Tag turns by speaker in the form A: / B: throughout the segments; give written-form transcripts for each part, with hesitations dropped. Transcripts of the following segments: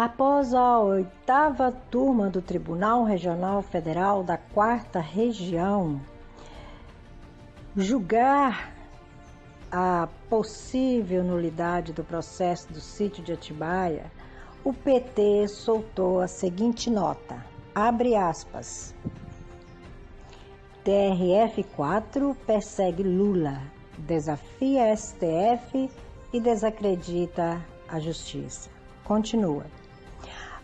A: Após a 8ª turma do Tribunal Regional Federal da 4ª Região julgar a possível nulidade do processo do sítio de Atibaia, o PT soltou a seguinte nota, abre aspas, TRF4 persegue Lula, desafia STF e desacredita a justiça. Continua.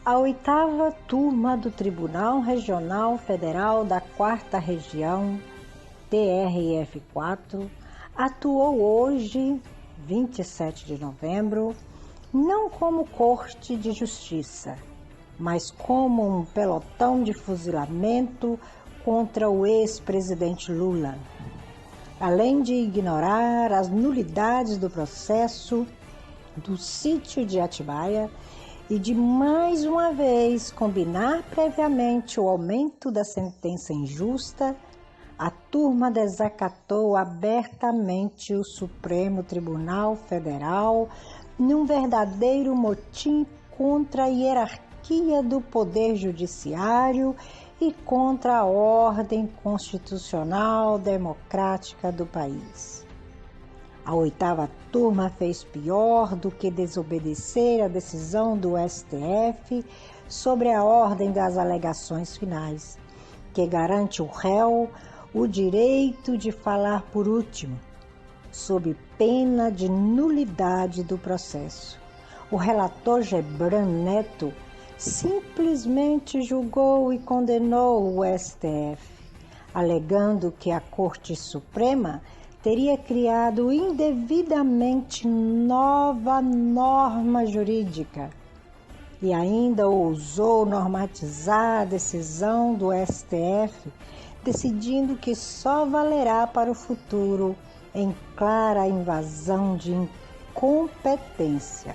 A: A 8ª turma do Tribunal Regional Federal da 4ª Região, TRF4, atuou hoje, 27 de novembro, não como corte de justiça, mas como um pelotão de fuzilamento contra o ex-presidente Lula, além de ignorar as nulidades do processo do sítio de Atibaia e de mais uma vez combinar previamente o aumento da sentença injusta, a turma desacatou abertamente o Supremo Tribunal Federal num verdadeiro motim contra a hierarquia do Poder Judiciário e contra a ordem constitucional democrática do país. A 8ª turma fez pior do que desobedecer a decisão do STF sobre a ordem das alegações finais, que garante ao réu o direito de falar por último, sob pena de nulidade do processo. O relator Gebran Neto simplesmente julgou e condenou o STF, alegando que a Corte Suprema teria criado indevidamente nova norma jurídica e ainda ousou normatizar a decisão do STF, decidindo que só valerá para o futuro em clara invasão de incompetência.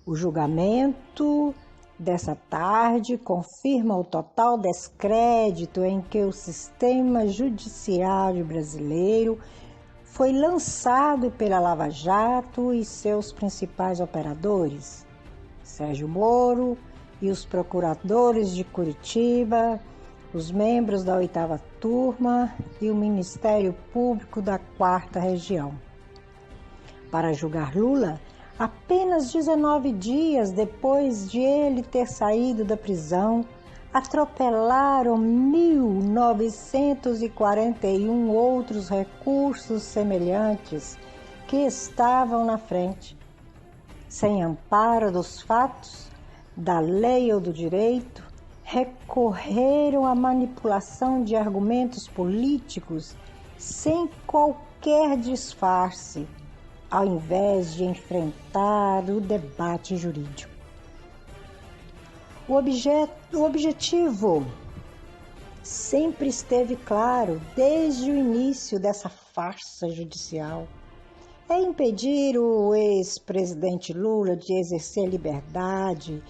A: O julgamento dessa tarde confirma o total descrédito em que o sistema judiciário brasileiro foi lançado pela Lava Jato e seus principais operadores, Sérgio Moro e os procuradores de Curitiba, os membros da 8ª turma e o Ministério Público da 4ª Região. Para julgar Lula, apenas 19 dias depois de ele ter saído da prisão, atropelaram 1.941 outros recursos semelhantes que estavam na frente. Sem amparo dos fatos, da lei ou do direito, recorreram à manipulação de argumentos políticos sem qualquer disfarce, ao invés de enfrentar o debate jurídico. O objetivo sempre esteve claro desde o início dessa farsa judicial. É impedir o ex-presidente Lula de exercer a liberdade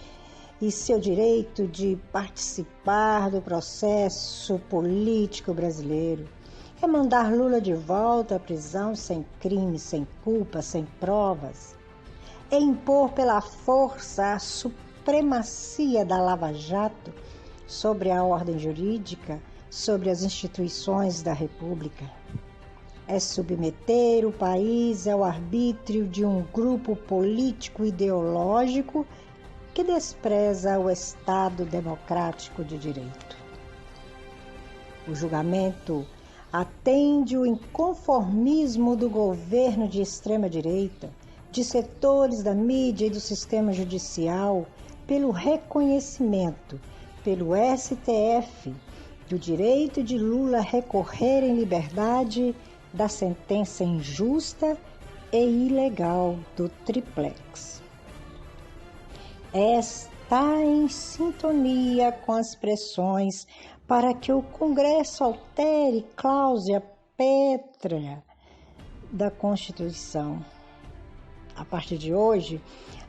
A: e seu direito de participar do processo político brasileiro. É mandar Lula de volta à prisão sem crime, sem culpa, sem provas. É impor pela força a supremacia da Lava Jato sobre a ordem jurídica, sobre as instituições da República. É submeter o país ao arbítrio de um grupo político ideológico que despreza o Estado democrático de direito. O julgamento atende o inconformismo do governo de extrema-direita, de setores da mídia e do sistema judicial, pelo reconhecimento, pelo STF, do direito de Lula recorrer em liberdade da sentença injusta e ilegal do triplex. Está em sintonia com as pressões para que o Congresso altere cláusula pétrea da Constituição. A partir de hoje,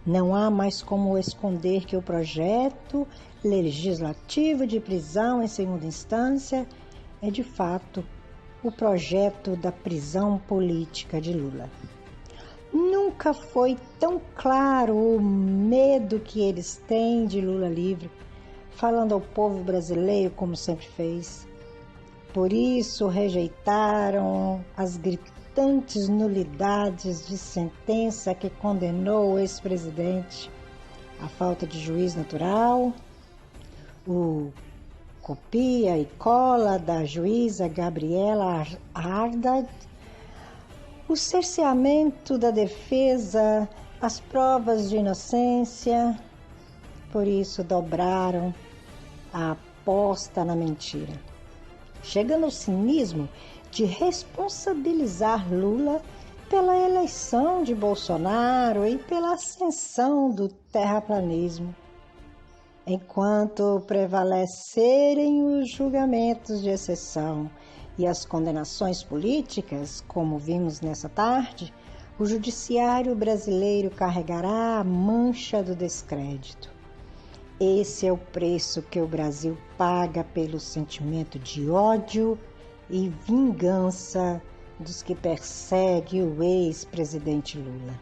A: não há mais como esconder que o projeto legislativo de prisão em segunda instância é, de fato, o projeto da prisão política de Lula. Nunca Nunca foi tão claro o medo que eles têm de Lula livre, falando ao povo brasileiro como sempre fez. Por isso rejeitaram as gritantes nulidades de sentença que condenou o ex-presidente, a falta de juiz natural, o copia e cola da juíza Gabriela Ardad, o cerceamento da defesa, as provas de inocência. Por isso dobraram a aposta na mentira, chegando ao cinismo de responsabilizar Lula pela eleição de Bolsonaro e pela ascensão do terraplanismo. Enquanto prevalecerem os julgamentos de exceção e as condenações políticas, como vimos nessa tarde, o judiciário brasileiro carregará a mancha do descrédito. Esse é o preço que o Brasil paga pelo sentimento de ódio e vingança dos que perseguem o ex-presidente Lula.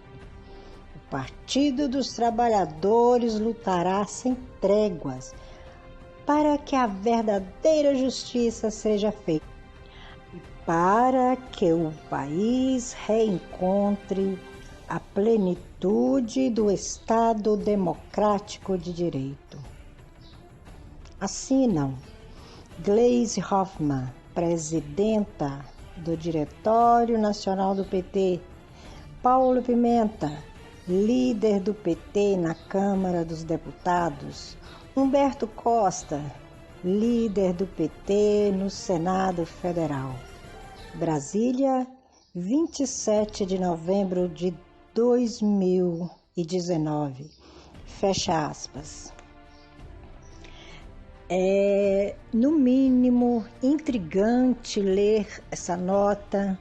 A: O Partido dos Trabalhadores lutará sem tréguas para que a verdadeira justiça seja feita e para que o país reencontre a plenitude do Estado democrático de direito. Assinam Gleisi Hoffmann, presidenta do Diretório Nacional do PT, Paulo Pimenta, líder do PT na Câmara dos Deputados, Humberto Costa, líder do PT no Senado Federal. Brasília, 27 de novembro de 2019. Fecha aspas. É, no mínimo, intrigante ler essa nota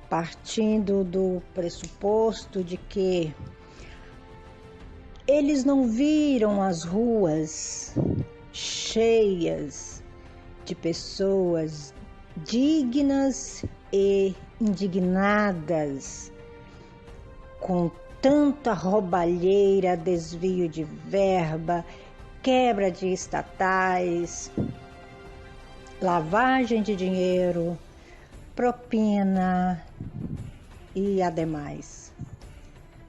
A: partindo do pressuposto de que eles não viram as ruas cheias de pessoas dignas e indignadas com tanta roubalheira, desvio de verba, quebra de estatais, lavagem de dinheiro, propina e ademais.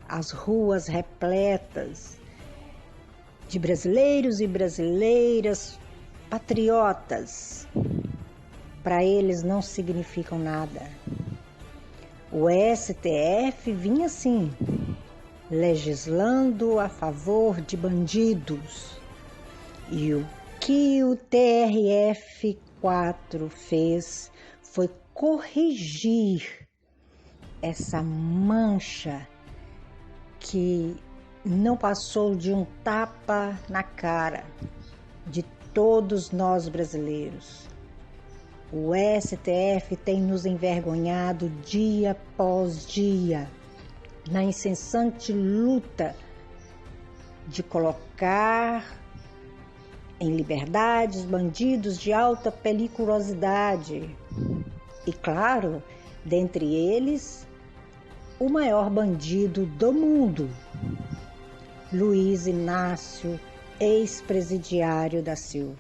A: As ruas repletas de brasileiros e brasileiras patriotas, para eles não significam nada. O STF vinha assim, legislando a favor de bandidos. E o que o TRF4 fez foi corrigir essa mancha que não passou de um tapa na cara de todos nós brasileiros. O STF tem nos envergonhado dia após dia na incessante luta de colocar em liberdade os bandidos de alta periculosidade. E claro, dentre eles, o maior bandido do mundo, Luiz Inácio, ex-presidiário da Silva.